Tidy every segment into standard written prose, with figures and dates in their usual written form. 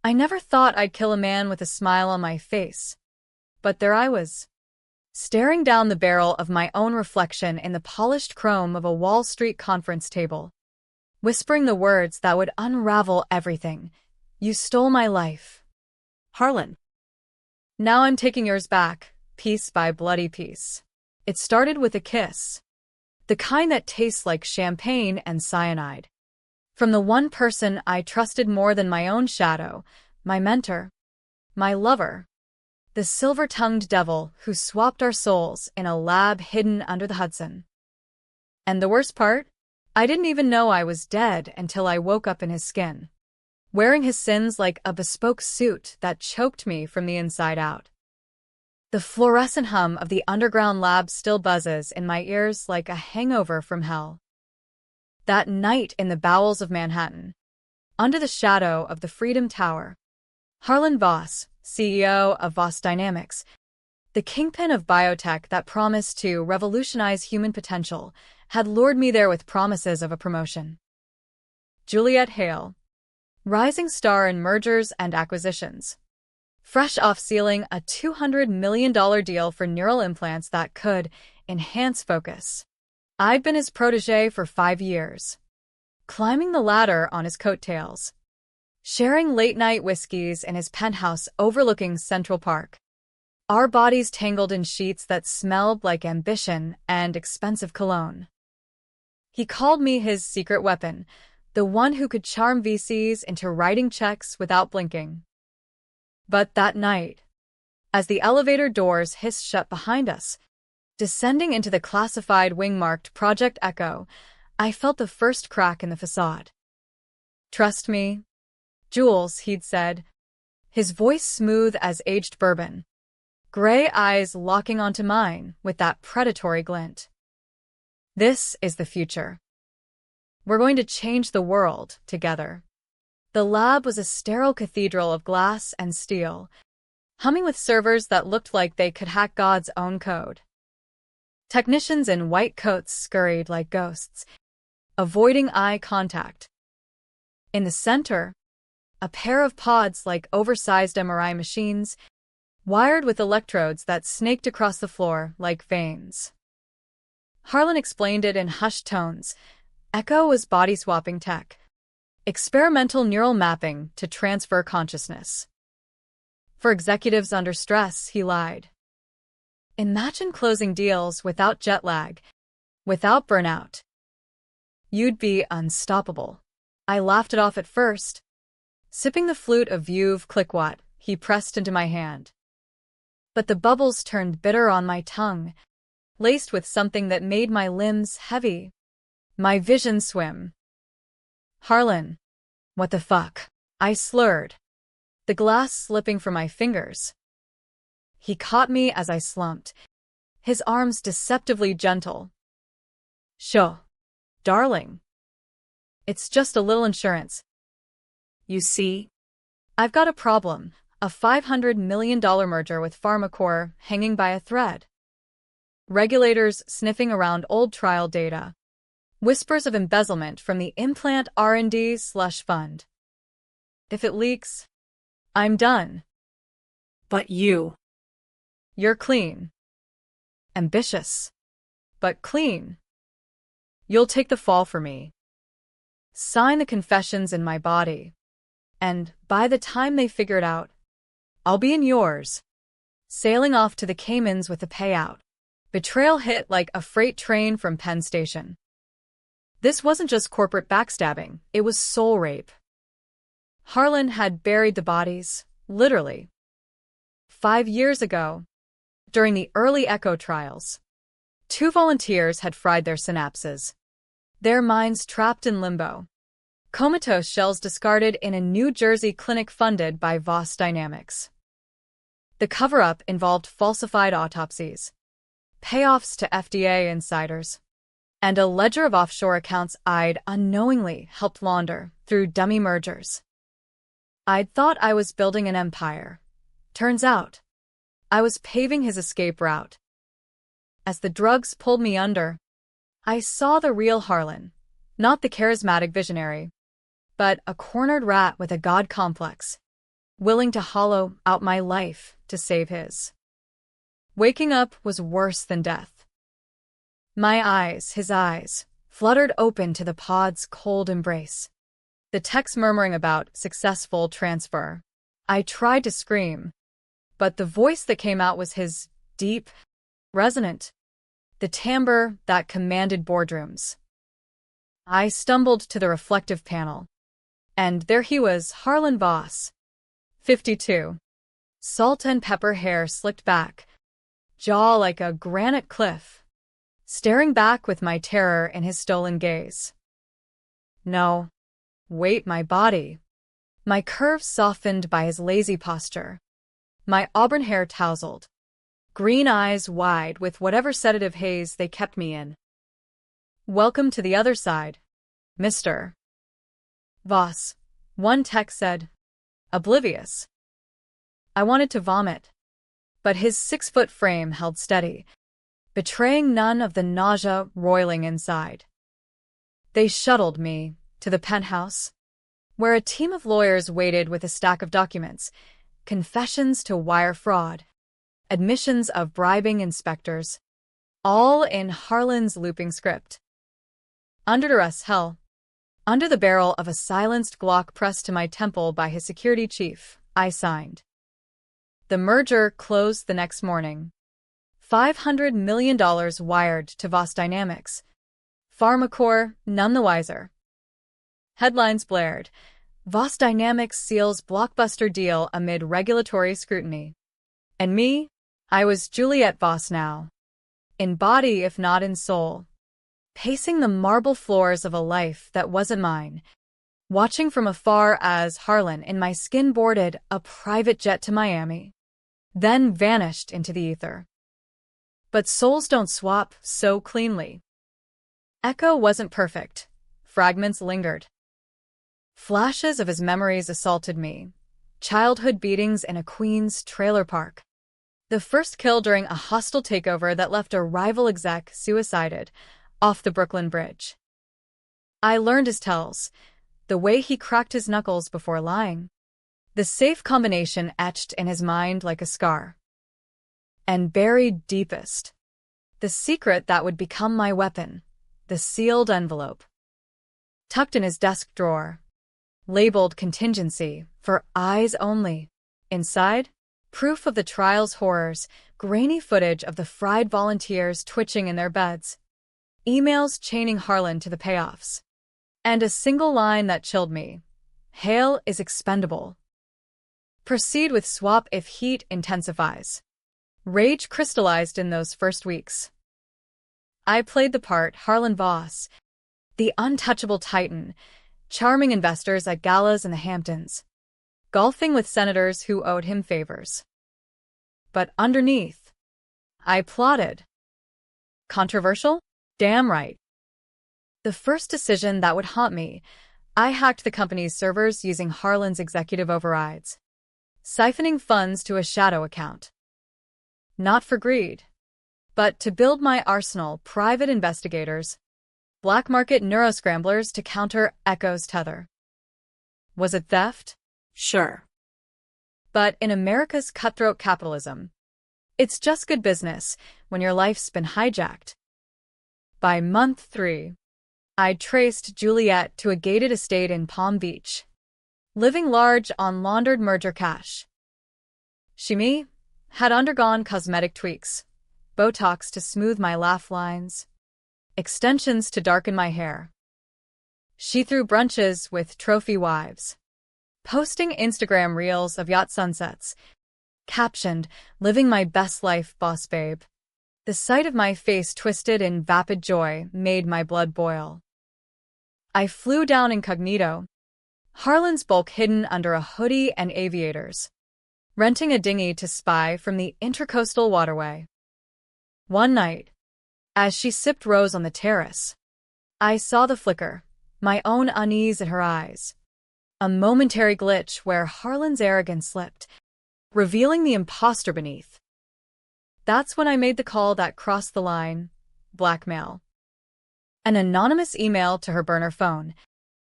I never thought I'd kill a man with a smile on my face. But there I was, staring down the barrel of my own reflection in the polished chrome of a Wall Street conference table, whispering the words that would unravel everything. You stole my life, Harlan. now I'm taking yours back, piece by bloody piece. It started with a kiss. The kind that tastes like champagne and cyanide. From the one person I trusted more than my own shadow, my mentor, my lover. The silver-tongued devil who swapped our souls in a lab hidden under the Hudson. And the worst part? I didn't even know I was dead until I woke up in his skin, wearing his sins like a bespoke suit that choked me from the inside out. The fluorescent hum of the underground lab still buzzes in my ears like a hangover from hell. That night in the bowels of Manhattan, under the shadow of the Freedom Tower, Harlan Voss, CEO of Voss Dynamics, the kingpin of biotech that promised to revolutionize human potential, had lured me there with promises of a promotion. Juliet Hale, rising star in mergers and acquisitions, fresh off sealing a $200 million deal for neural implants that could enhance focus. I'd been his protege for 5 years, climbing the ladder on his coattails, sharing late-night whiskeys in his penthouse overlooking Central Park, our bodies tangled in sheets that smelled like ambition and expensive cologne. He called me his secret weapon, the one who could charm VCs into writing checks without blinking. But that night, as the elevator doors hissed shut behind us, descending into the classified wing marked Project Echo, I felt the first crack in the facade. "Trust me, Jules," he'd said, his voice smooth as aged bourbon, gray eyes locking onto mine with that predatory glint. "This is the future. We're going to change the world together." The lab was a sterile cathedral of glass and steel, humming with servers that looked like they could hack God's own code. Technicians in white coats scurried like ghosts, avoiding eye contact. In the center, a pair of pods like oversized MRI machines, wired with electrodes that snaked across the floor like veins. Harlan explained it in hushed tones. Echo was body-swapping tech, experimental neural mapping to transfer consciousness. For executives under stress, he lied. Imagine closing deals without jet lag, without burnout. You'd be unstoppable. I laughed it off at first, sipping the flute of Veuve Clicquot he pressed into my hand. But the bubbles turned bitter on my tongue, laced with something that made my limbs heavy, my vision swim. "Harlan, what the fuck?" I slurred, the glass slipping from my fingers. He caught me as I slumped, his arms deceptively gentle. "Sho, darling. It's just a little insurance. You see, I've got a problem, a $500 million merger with PharmaCore hanging by a thread. Regulators sniffing around old trial data, whispers of embezzlement from the implant R&D slush fund. If it leaks, I'm done." But "You're clean. Ambitious, but clean. You'll take the fall for me. Sign the confessions in my body. And by the time they figure it out, I'll be in yours, sailing off to the Caymans with a payout." Betrayal hit like a freight train from Penn Station. This wasn't just corporate backstabbing, it was soul rape. Harlan had buried the bodies, literally. 5 years ago, during the early Echo trials, 2 volunteers had fried their synapses, their minds trapped in limbo. Comatose shells discarded in a New Jersey clinic funded by Voss Dynamics. The cover-up involved falsified autopsies, payoffs to FDA insiders, and a ledger of offshore accounts I'd unknowingly helped launder through dummy mergers. I'd thought I was building an empire. Turns out, I was paving his escape route. As the drugs pulled me under, I saw the real Harlan, not the charismatic visionary, but a cornered rat with a god complex. willing to hollow out my life to save his. Waking up was worse than death. My eyes, his eyes, fluttered open to the pod's cold embrace. The text murmuring about successful transfer. I tried to scream, but the voice that came out was his, deep, resonant, the timbre that commanded boardrooms. I stumbled to the reflective panel, and there he was, Harlan Voss, 52. Salt and pepper hair slicked back, jaw like a granite cliff, staring back with my terror in his stolen gaze. No. Wait, my body. My curves softened by his lazy posture. My auburn hair tousled. Green eyes wide with whatever sedative haze they kept me in. Welcome to the other side, Mr. Voss, one text said. Oblivious. I wanted to vomit, but his 6-foot frame held steady, betraying none of the nausea roiling inside. They shuttled me to the penthouse, where a team of lawyers waited with a stack of documents, confessions to wire fraud, admissions of bribing inspectors, all in Harlan's looping script. Under duress, hell. Under the barrel of a silenced Glock pressed to my temple by his security chief, I signed. The merger closed the next morning. $500 million wired to Voss Dynamics. Pharmacore, none the wiser. Headlines blared. Voss Dynamics seals blockbuster deal amid regulatory scrutiny. And me? I was Juliette Voss now. In body if not in soul. Pacing the marble floors of a life that wasn't mine. Watching from afar as Harlan in my skin boarded a private jet to Miami. Then vanished into the ether. But souls don't swap so cleanly. Echo wasn't perfect. Fragments lingered. Flashes of his memories assaulted me. Childhood beatings in a Queens trailer park. The first kill during a hostile takeover that left a rival exec suicided off the Brooklyn Bridge. I learned his tells, the way he cracked his knuckles before lying. The safe combination etched in his mind like a scar. And buried deepest, the secret that would become my weapon, the sealed envelope. Tucked in his desk drawer. Labeled contingency, for eyes only. Inside, proof of the trial's horrors, grainy footage of the fried volunteers twitching in their beds. Emails chaining Harlan to the payoffs. And a single line that chilled me. Hale is expendable. Proceed with swap if heat intensifies. Rage crystallized in those first weeks. I played the part, Harlan Voss, the untouchable titan, charming investors at galas in the Hamptons, golfing with senators who owed him favors. But underneath, I plotted. Controversial? Damn right. The first decision that would haunt me, I hacked the company's servers using Harlan's executive overrides, siphoning funds to a shadow account. Not for greed, but to build my arsenal, private investigators, black market neuroscramblers to counter Echo's tether. Was it theft? Sure. But in America's cutthroat capitalism, it's just good business when your life's been hijacked. By month 3, I'd traced Juliette to a gated estate in Palm Beach, living large on laundered merger cash. She had undergone cosmetic tweaks, Botox to smooth my laugh lines, extensions to darken my hair. She threw brunches with trophy wives, posting Instagram reels of yacht sunsets, captioned, "Living my best life, boss babe." The sight of my face twisted in vapid joy made my blood boil. I flew down incognito, Harlan's bulk hidden under a hoodie and aviators, renting a dinghy to spy from the intercoastal waterway. One night, as she sipped rose on the terrace, I saw the flicker, my own unease in her eyes. A momentary glitch where Harlan's arrogance slipped, revealing the imposter beneath. That's when I made the call that crossed the line: blackmail. An anonymous email to her burner phone,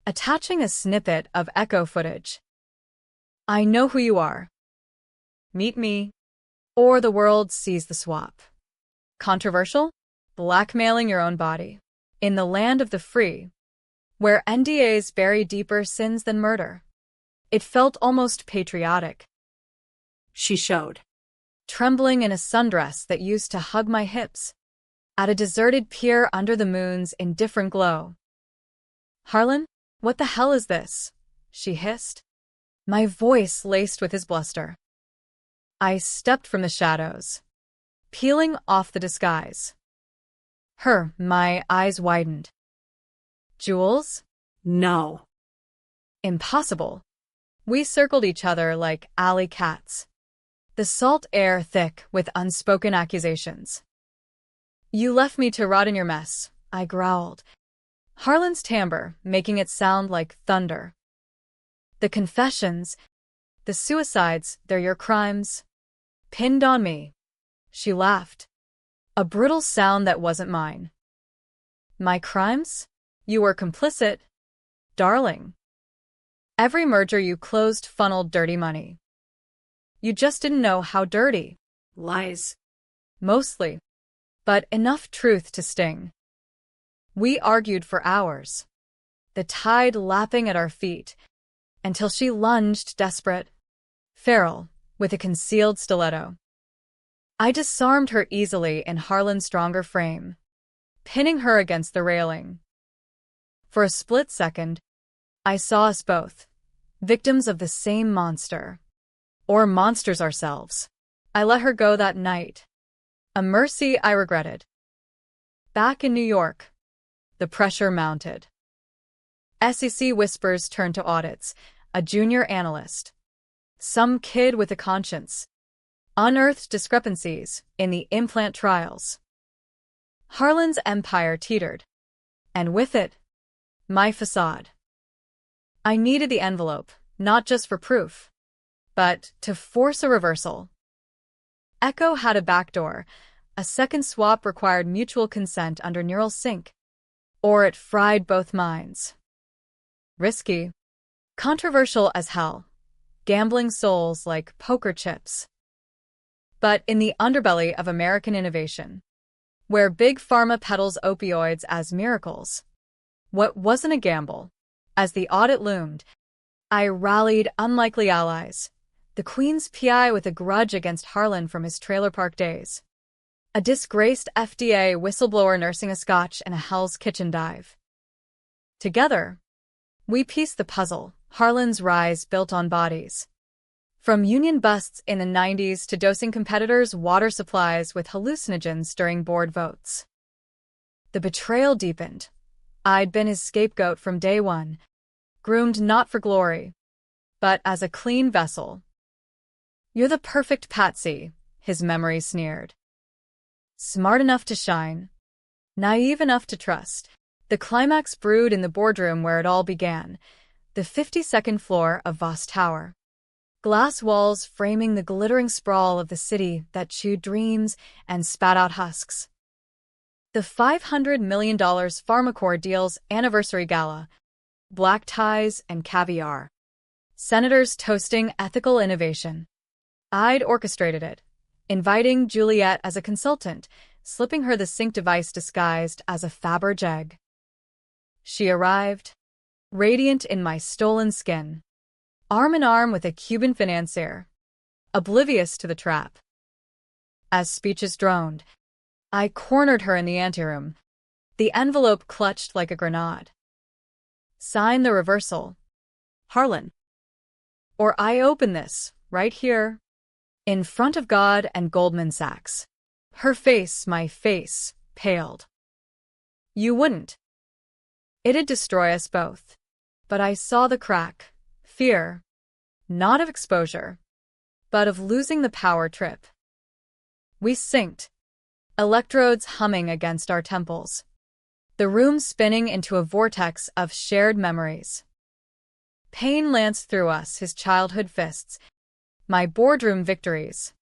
attaching a snippet of Echo footage. I know who you are. Meet me, or the world sees the swap. Controversial? Blackmailing your own body. In the land of the free, where NDAs bury deeper sins than murder. It felt almost patriotic. She showed. Trembling in a sundress that used to hug my hips, at a deserted pier under the moon's indifferent glow. Harlan, what the hell is this? She hissed, my voice laced with his bluster. I stepped from the shadows, peeling off the disguise. My eyes widened. Jewels? No. Impossible. We circled each other like alley cats, the salt air thick with unspoken accusations. You left me to rot in your mess, I growled, Harlan's timbre making it sound like thunder. The confessions, the suicides, they're your crimes. Pinned on me. She laughed, a brittle sound that wasn't mine. My crimes? You were complicit, darling. Every merger you closed funneled dirty money. You just didn't know how dirty. Lies. Mostly, but enough truth to sting. We argued for hours, the tide lapping at our feet, until she lunged desperate, feral, with a concealed stiletto. I disarmed her easily in Harlan's stronger frame, pinning her against the railing. For a split second, I saw us both, victims of the same monster. Or monsters ourselves. I let her go that night. A mercy I regretted. Back in New York, the pressure mounted. SEC whispers turned to audits, a junior analyst. Some kid with a conscience. Unearthed discrepancies in the implant trials. Harlan's empire teetered. And with it, my facade. I needed the envelope, not just for proof, but to force a reversal. Echo had a backdoor. A second swap required mutual consent under neural sync, or it fried both minds. Risky. Controversial as hell. Gambling souls like poker chips. But in the underbelly of American innovation, where Big Pharma peddles opioids as miracles, what wasn't a gamble? As the audit loomed, I rallied unlikely allies. The Queen's PI with a grudge against Harlan from his trailer park days. A disgraced FDA whistleblower nursing a scotch in a Hell's Kitchen dive. Together, we pieced the puzzle, Harlan's rise built on bodies. From union busts in the 90s to dosing competitors' water supplies with hallucinogens during board votes. The betrayal deepened. I'd been his scapegoat from day one, groomed not for glory, but as a clean vessel. You're the perfect patsy, his memory sneered. Smart enough to shine, naive enough to trust. The climax brewed in the boardroom where it all began, the 52nd floor of Voss Tower. Glass walls framing the glittering sprawl of the city that chewed dreams and spat out husks. The $500 million PharmaCore deal's anniversary gala, black ties and caviar. Senators toasting ethical innovation. I'd orchestrated it, inviting Juliet as a consultant, slipping her the sync device disguised as a Faberge egg. She arrived, radiant in my stolen skin, arm in arm with a Cuban financier, oblivious to the trap. As speeches droned, I cornered her in the anteroom, the envelope clutched like a grenade. Sign the reversal, Harlan. or I open this, right here, in front of God and Goldman Sachs. Her face, my face, paled. You wouldn't. It'd destroy us both. But I saw the crack. Fear. Not of exposure, but of losing the power trip. We synced. Electrodes humming against our temples. The room spinning into a vortex of shared memories. Pain lanced through us, his childhood fists. My boardroom victories.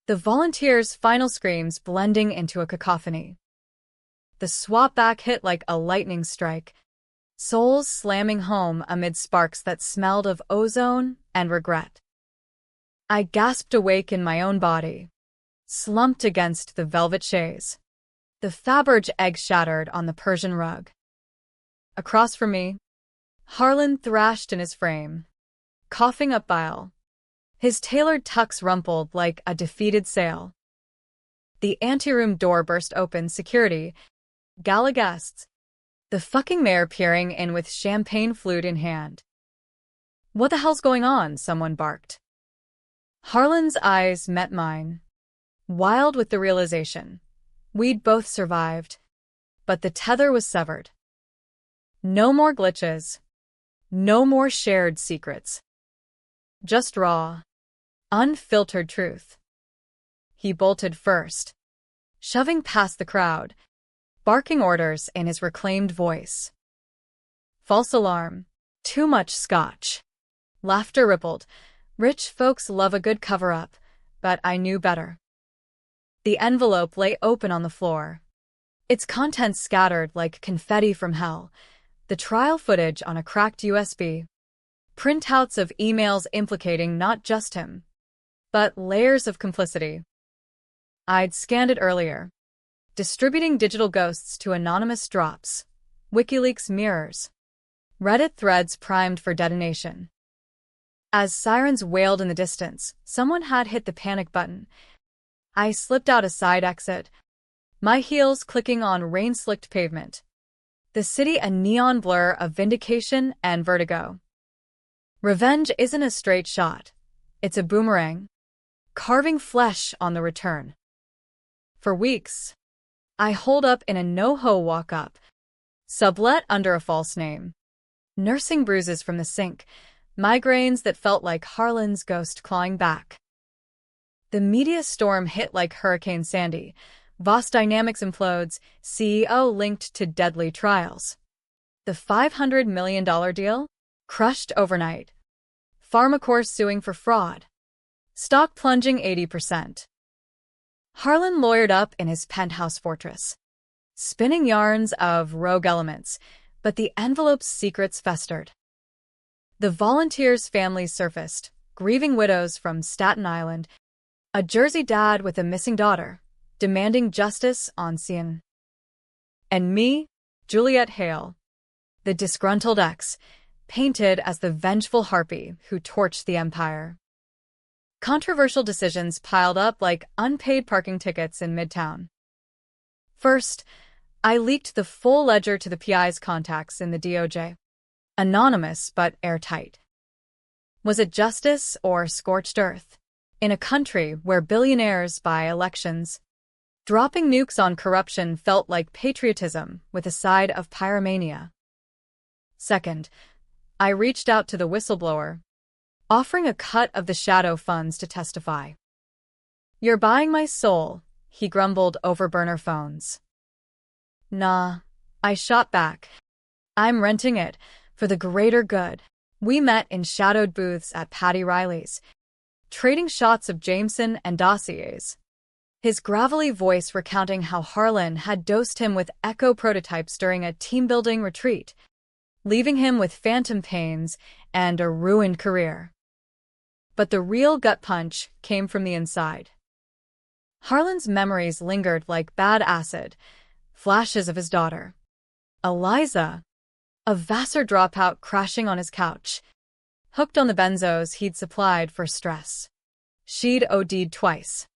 The volunteers' final screams blending into a cacophony. The swap back hit like a lightning strike, souls slamming home amid sparks that smelled of ozone and regret. I gasped awake in my own body, slumped against the velvet chaise. The Faberge egg shattered on the Persian rug. Across from me, Harlan thrashed in his frame, coughing up bile. His tailored tux rumpled like a defeated sail. The anteroom door burst open, security, gala guests, the fucking mayor peering in with champagne flute in hand. "What the hell's going on?" someone barked. Harlan's eyes met mine, wild with the realization. We'd both survived, but the tether was severed. No more glitches. No more shared secrets. Just raw, unfiltered truth. He bolted first, shoving past the crowd, barking orders in his reclaimed voice. False alarm. Too much scotch. Laughter rippled. Rich folks love a good cover-up, but I knew better. The envelope lay open on the floor, its contents scattered like confetti from hell, the trial footage on a cracked USB, printouts of emails implicating not just him, but layers of complicity. I'd scanned it earlier, distributing digital ghosts to anonymous drops, WikiLeaks mirrors, Reddit threads primed for detonation. As sirens wailed in the distance, someone had hit the panic button. I slipped out a side exit, my heels clicking on rain-slicked pavement. The city a neon blur of vindication and vertigo. Revenge isn't a straight shot. It's a boomerang, carving flesh on the return. For weeks, I holed up in a no-ho walk-up, sublet under a false name, nursing bruises from the sink, migraines that felt like Harlan's ghost clawing back. The media storm hit like Hurricane Sandy. Voss Dynamics implodes, CEO linked to deadly trials. The $500 million deal? Crushed overnight. Pharmacorp suing for fraud. Stock plunging 80%. Harlan lawyered up in his penthouse fortress, spinning yarns of rogue elements, but the envelope's secrets festered. The volunteers' families surfaced, grieving widows from Staten Island, a Jersey dad with a missing daughter, demanding justice on scene. And me, Juliet Hale, the disgruntled ex, painted as the vengeful harpy who torched the empire. Controversial decisions piled up like unpaid parking tickets in Midtown. First, I leaked the full ledger to the PI's contacts in the DOJ. Anonymous but airtight. Was it justice or scorched earth? In a country where billionaires buy elections, dropping nukes on corruption felt like patriotism with a side of pyromania. Second, I reached out to the whistleblower, offering a cut of the shadow funds to testify. "You're buying my soul," he grumbled over burner phones. "Nah," I shot back. "I'm renting it for the greater good." We met in shadowed booths at Patty Riley's, trading shots of Jameson and dossiers. His gravelly voice recounting how Harlan had dosed him with echo prototypes during a team-building retreat, leaving him with phantom pains and a ruined career. But the real gut punch came from the inside. Harlan's memories lingered like bad acid, flashes of his daughter, Eliza, a Vassar dropout crashing on his couch, hooked on the benzos he'd supplied for stress. She'd OD'd twice,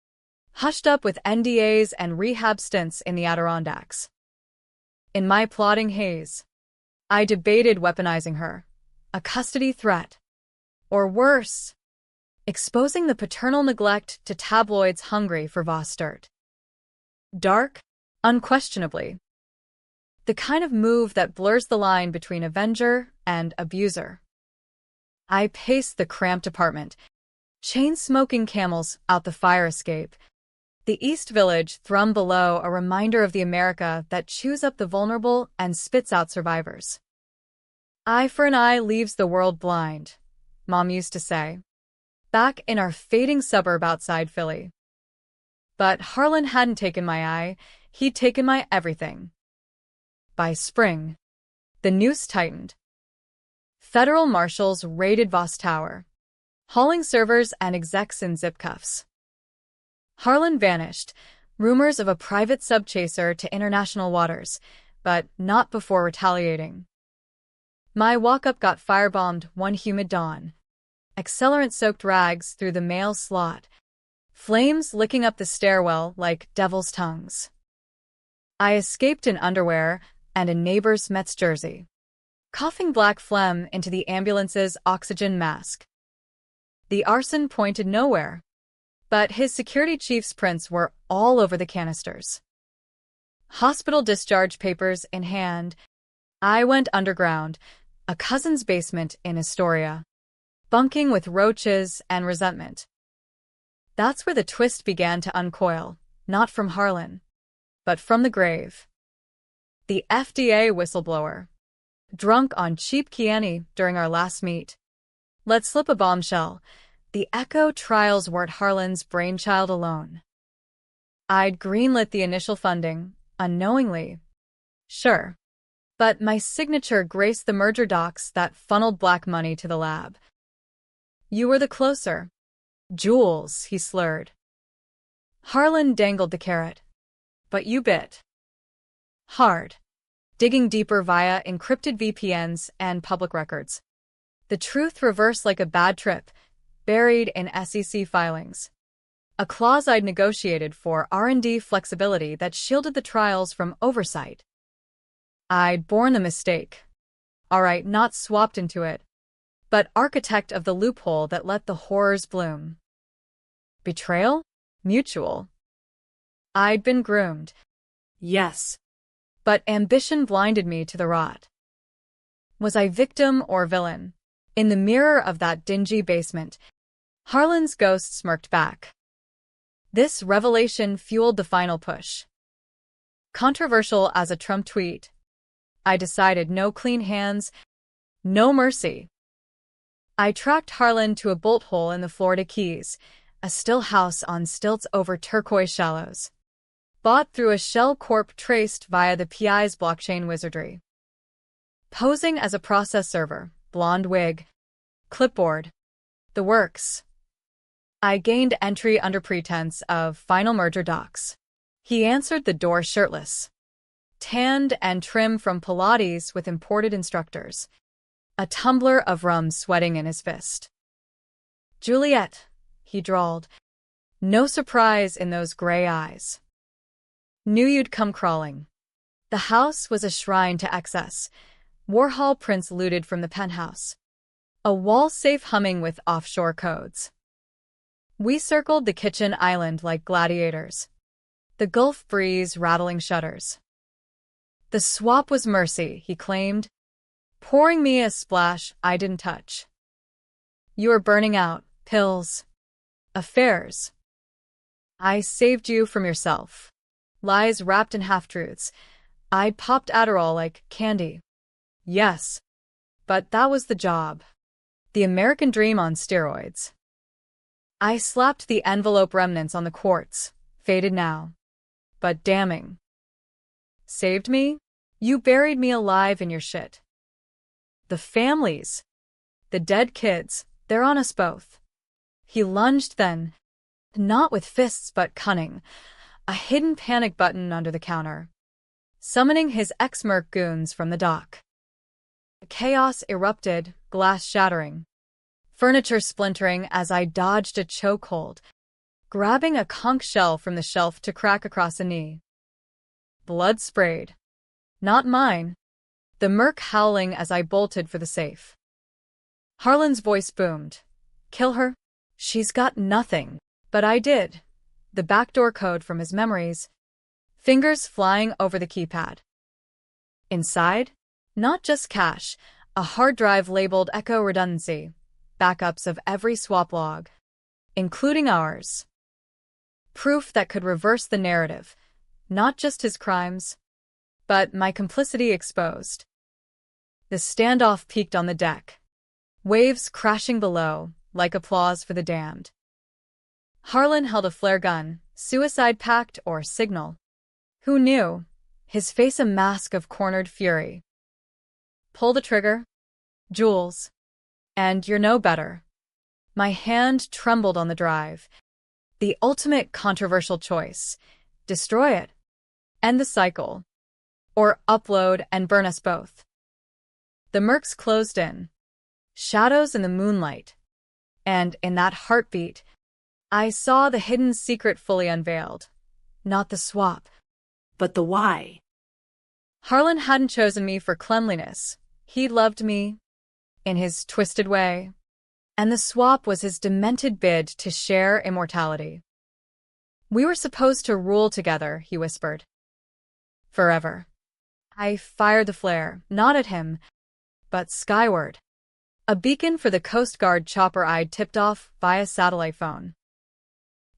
hushed up with NDAs and rehab stints in the Adirondacks. In my plodding haze, I debated weaponizing her, a custody threat, or worse, exposing the paternal neglect to tabloids hungry for Voss dirt. Dark? Unquestionably. The kind of move that blurs the line between avenger and abuser. I paced the cramped apartment, chain-smoking camels out the fire escape. The East Village thrummed below, a reminder of the America that chews up the vulnerable and spits out survivors. "Eye for an eye leaves the world blind," Mom used to say, back in our fading suburb outside Philly. But Harlan hadn't taken my eye, he'd taken my everything. By spring, The noose tightened. Federal marshals raided Voss Tower, hauling servers and execs in zip cuffs. Harlan vanished, rumors of a private subchaser to international waters, but not before retaliating. My walk-up got firebombed one humid dawn. Accelerant-soaked rags through the mail slot, flames licking up the stairwell like devil's tongues. I escaped in underwear and a neighbor's Mets jersey, coughing black phlegm into the ambulance's oxygen mask. The arson pointed nowhere, but his security chief's prints were all over the canisters. Hospital discharge papers in hand, I went underground, a cousin's basement in Astoria, bunking with roaches and resentment. That's where the twist began to uncoil, not from Harlan, but from the grave. The FDA whistleblower, drunk on cheap Chianti during our last meet, let slip a bombshell. The Echo trials weren't Harlan's brainchild alone. I'd greenlit the initial funding, unknowingly. Sure. But my signature graced the merger docs that funneled black money to the lab. You were the closer. Jewels, he slurred. Harlan dangled the carrot. But you bit. Hard. Digging deeper via encrypted VPNs and public records. The truth reversed like a bad trip, buried in SEC filings. A clause I'd negotiated for R&D flexibility that shielded the trials from oversight. I'd borne the mistake. All right, not swapped into it, but architect of the loophole that let the horrors bloom. Betrayal? Mutual. I'd been groomed. Yes. But ambition blinded me to the rot. Was I victim or villain? In the mirror of that dingy basement, Harlan's ghost smirked back. This revelation fueled the final push. Controversial as a Trump tweet, I decided no clean hands, no mercy. I tracked Harlan to a bolt hole in the Florida Keys, a still house on stilts over turquoise shallows. Bought through a shell corp traced via the PI's blockchain wizardry. Posing as a process server, blonde wig, clipboard, the works. I gained entry under pretense of final merger docs. He answered the door shirtless, tanned and trim from Pilates with imported instructors, a tumbler of rum sweating in his fist. Juliet, he drawled, no surprise in those gray eyes. Knew you'd come crawling. The house was a shrine to excess, Warhol prints looted from the penthouse, a wall safe humming with offshore codes. We circled the kitchen island like gladiators, the Gulf breeze rattling shutters. The swap was mercy, he claimed, pouring me a splash I didn't touch. You were burning out, pills, affairs. I saved you from yourself. Lies wrapped in half-truths. I popped Adderall like candy. Yes, but that was the job. The American dream on steroids. I slapped the envelope remnants on the quartz, faded now, but damning. Saved me? You buried me alive in your shit. The families. The dead kids, they're on us both. He lunged then, not with fists but cunning, a hidden panic button under the counter, summoning his ex-merc goons from the dock. Chaos erupted, glass shattering, furniture splintering as I dodged a chokehold, grabbing a conch shell from the shelf to crack across a knee. Blood sprayed. Not mine. The merc howling as I bolted for the safe. Harlan's voice boomed. Kill her? She's got nothing. But I did. The backdoor code from his memories. Fingers flying over the keypad. Inside? Not just cash, a hard drive labeled Echo Redundancy. Backups of every swap log, including ours. Proof that could reverse the narrative. Not just his crimes, but my complicity exposed. The standoff peaked on the deck. Waves crashing below, like applause for the damned. Harlan held a flare gun, suicide pact or signal. Who knew? His face a mask of cornered fury. Pull the trigger, Jules. And you're no better. My hand trembled on the drive. The ultimate controversial choice. Destroy it. End the cycle. Or upload and burn us both. The murks closed in. Shadows in the moonlight. And in that heartbeat, I saw the hidden secret fully unveiled. Not the swap. But the why? Harlan hadn't chosen me for cleanliness. He loved me, in his twisted way. And the swap was his demented bid to share immortality. We were supposed to rule together, he whispered. Forever. I fired the flare, not at him, but skyward. A beacon for the Coast Guard chopper I'd tipped off via satellite phone.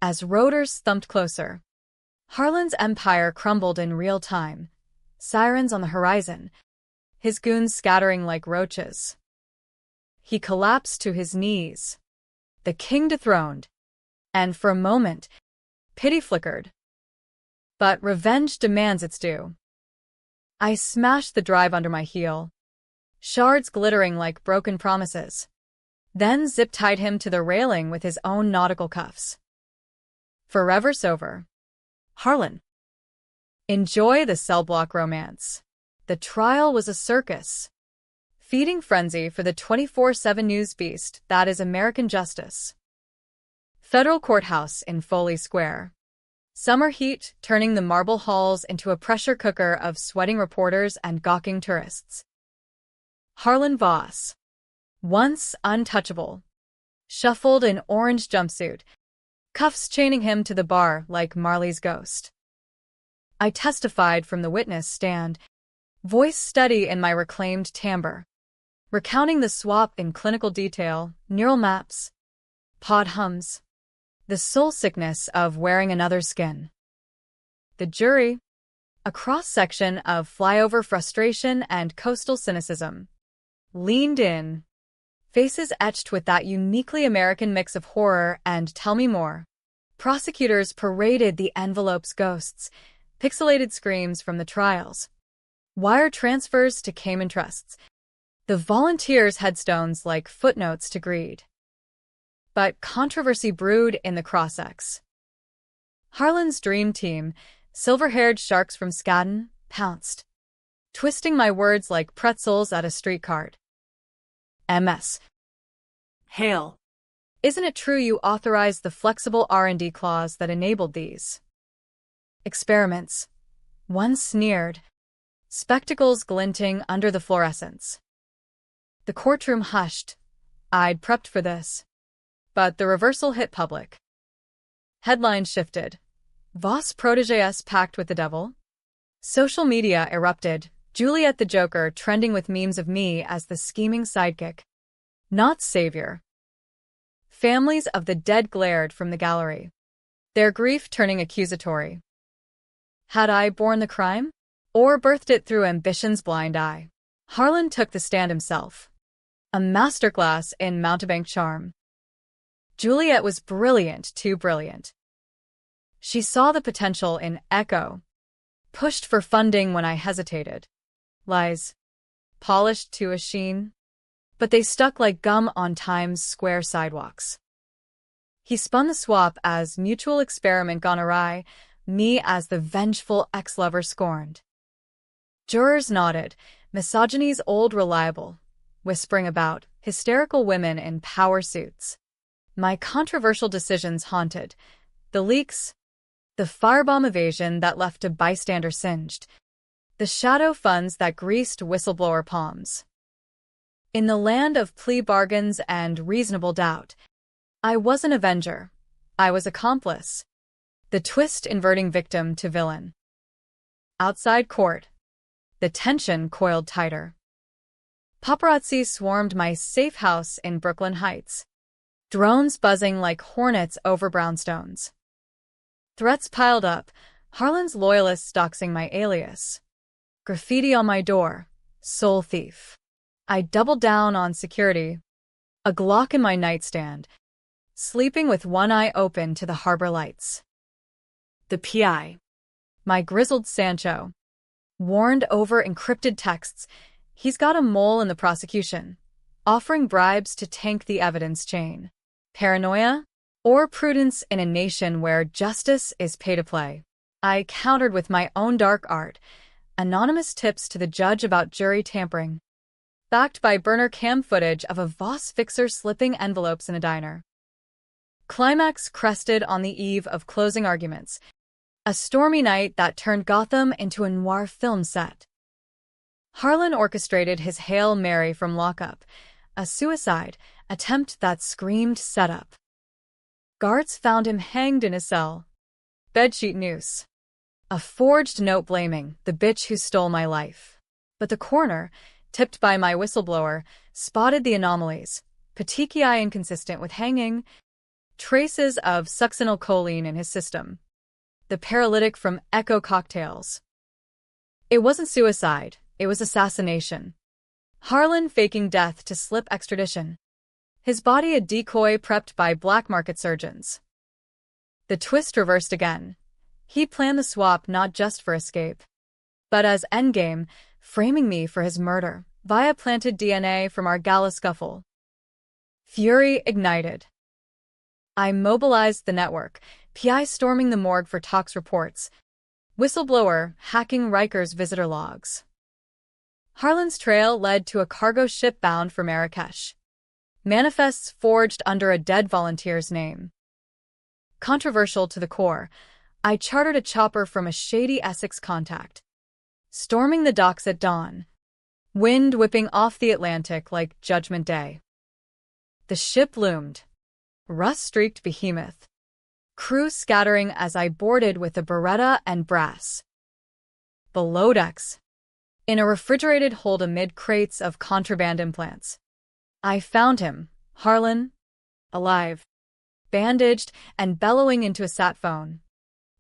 As rotors thumped closer, Harlan's empire crumbled in real time, sirens on the horizon, his goons scattering like roaches. He collapsed to his knees, the king dethroned, and for a moment, pity flickered. But revenge demands its due. I smashed the drive under my heel, shards glittering like broken promises, then zip-tied him to the railing with his own nautical cuffs. Forever's over. Harlan. Enjoy the cell block romance. The trial was a circus. Feeding frenzy for the 24/7 news beast that is American justice. Federal courthouse in Foley Square. Summer heat turning the marble halls into a pressure cooker of sweating reporters and gawking tourists. Harlan Voss, once untouchable, shuffled in orange jumpsuit, cuffs chaining him to the bar like Marley's ghost. I testified from the witness stand, voice steady in my reclaimed timbre, recounting the swap in clinical detail, neural maps, pod hums, the soul sickness of wearing another's skin. The jury, a cross-section of flyover frustration and coastal cynicism, leaned in, faces etched with that uniquely American mix of horror and tell me more. Prosecutors paraded the envelope's ghosts, pixelated screams from the trials, wire transfers to Cayman trusts, the volunteers' headstones like footnotes to greed. But controversy brewed in the cross-ex. Harlan's dream team, silver-haired sharks from Skadden, pounced, twisting my words like pretzels at a street cart. MS. Hail. Isn't it true you authorized the flexible R&D clause that enabled these experiments? One sneered, spectacles glinting under the fluorescence. The courtroom hushed. I'd prepped for this. But the reversal hit public. Headlines shifted. Voss protégés pact with the devil? Social media erupted, Juliet the Joker trending with memes of me as the scheming sidekick, not savior. Families of the dead glared from the gallery, their grief turning accusatory. Had I borne the crime? Or birthed it through ambition's blind eye? Harlan took the stand himself. A masterclass in mountebank charm. Juliet was brilliant, too brilliant. She saw the potential in Echo, pushed for funding when I hesitated. Lies, polished to a sheen, but they stuck like gum on Times Square sidewalks. He spun the swap as mutual experiment gone awry, me as the vengeful ex-lover scorned. Jurors nodded, misogyny's old reliable, whispering about hysterical women in power suits. My controversial decisions haunted. The leaks, the firebomb evasion that left a bystander singed, the shadow funds that greased whistleblower palms. In the land of plea bargains and reasonable doubt, I was an avenger. I was accomplice. The twist inverting victim to villain. Outside court, the tension coiled tighter. Paparazzi swarmed my safe house in Brooklyn Heights, drones buzzing like hornets over brownstones. Threats piled up, Harlan's loyalists doxing my alias. Graffiti on my door, soul thief. I doubled down on security, a Glock in my nightstand, sleeping with one eye open to the harbor lights. The PI, my grizzled Sancho, warned over encrypted texts, He's got a mole in the prosecution, offering bribes to tank the evidence chain. Paranoia? Or prudence in a nation where justice is pay to play? I countered with my own dark art, anonymous tips to the judge about jury tampering, backed by burner cam footage of a Voss fixer slipping envelopes in a diner. Climax crested on the eve of closing arguments, a stormy night that turned Gotham into a noir film set. Harlan orchestrated his Hail Mary from lockup, a suicide attempt that screamed setup. Guards found him hanged in his cell. Bedsheet noose. A forged note blaming the bitch who stole my life. But the coroner, tipped by my whistleblower, spotted the anomalies. Petechiae inconsistent with hanging, traces of succinylcholine in his system. The paralytic from Echo cocktails. It wasn't suicide, it was assassination. Harlan faking death to slip extradition. His body a decoy prepped by black market surgeons. The twist reversed again. He planned the swap not just for escape, but as endgame, framing me for his murder, via planted DNA from our gala scuffle. Fury ignited. I mobilized the network, PI storming the morgue for tox reports, whistleblower hacking Riker's visitor logs. Harlan's trail led to a cargo ship bound for Marrakesh. Manifests forged under a dead volunteer's name. Controversial to the core, I chartered a chopper from a shady Essex contact. Storming the docks at dawn. Wind whipping off the Atlantic like Judgment Day. The ship loomed. Rust-streaked behemoth. Crew scattering as I boarded with a Beretta and brass. Below decks. In a refrigerated hold amid crates of contraband implants. I found him, Harlan, alive, bandaged and bellowing into a sat phone,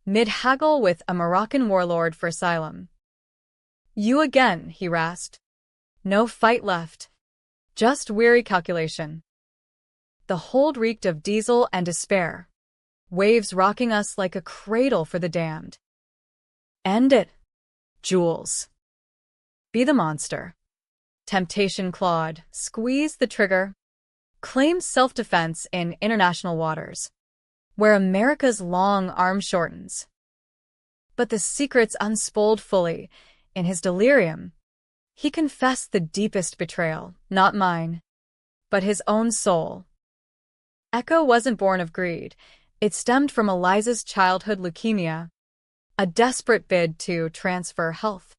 mid-haggle with a Moroccan warlord for asylum. You again, he rasped. No fight left. Just weary calculation. The hold reeked of diesel and despair, waves rocking us like a cradle for the damned. End it, Jules. Be the monster. Temptation clawed, squeeze the trigger. Claim self-defense in international waters, where America's long arm shortens. But the secrets unspooled fully. In his delirium, he confessed the deepest betrayal, not mine, but his own soul. Echo wasn't born of greed. It stemmed from Eliza's childhood leukemia, a desperate bid to transfer health,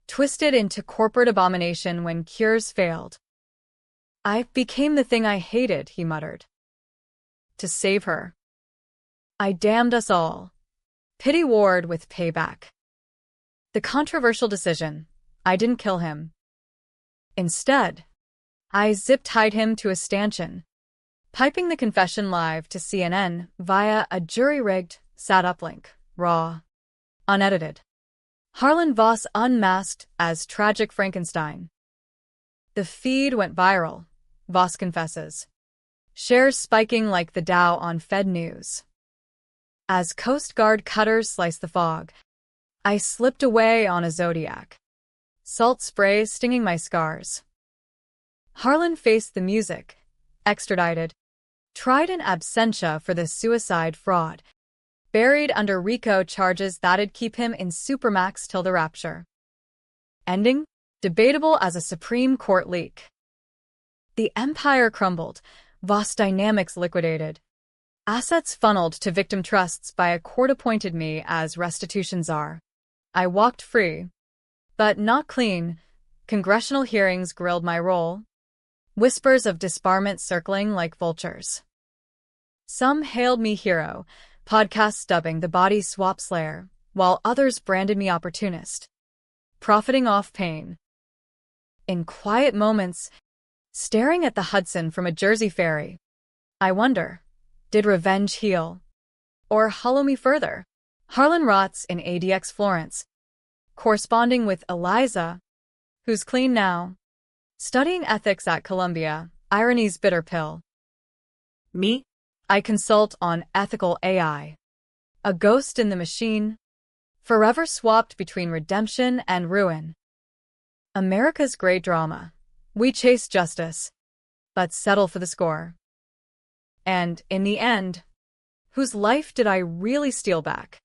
twisted into corporate abomination when cures failed. I became the thing I hated, he muttered. To save her. I damned us all. Pity warred with payback. The controversial decision, I didn't kill him. Instead, I zip-tied him to a stanchion, piping the confession live to CNN via a jury-rigged, sat-uplink, raw, unedited. Harlan Voss unmasked as tragic Frankenstein. The feed went viral, Voss confesses. Shares spiking like the Dow on Fed News. As Coast Guard cutters sliced the fog, I slipped away on a Zodiac. Salt spray stinging my scars. Harlan faced the music, extradited, tried in absentia for the suicide fraud, buried under RICO charges that'd keep him in Supermax till the rapture. Ending? Debatable as a Supreme Court leak. The empire crumbled, Voss Dynamics liquidated. Assets funneled to victim trusts by a court appointed me as restitution czar. I walked free, but not clean. Congressional hearings grilled my role. Whispers of disbarment circling like vultures. Some hailed me hero, podcasts dubbing the body swap slayer, while others branded me opportunist, profiting off pain. In quiet moments, staring at the Hudson from a Jersey ferry, I wonder, did revenge heal? Or hollow me further? Harlan rots in ADX Florence, corresponding with Eliza, who's clean now, studying ethics at Columbia, irony's bitter pill. Me? I consult on ethical AI. A ghost in the machine, forever swapped between redemption and ruin. America's great drama. We chase justice, but settle for the score. And, in the end, whose life did I really steal back?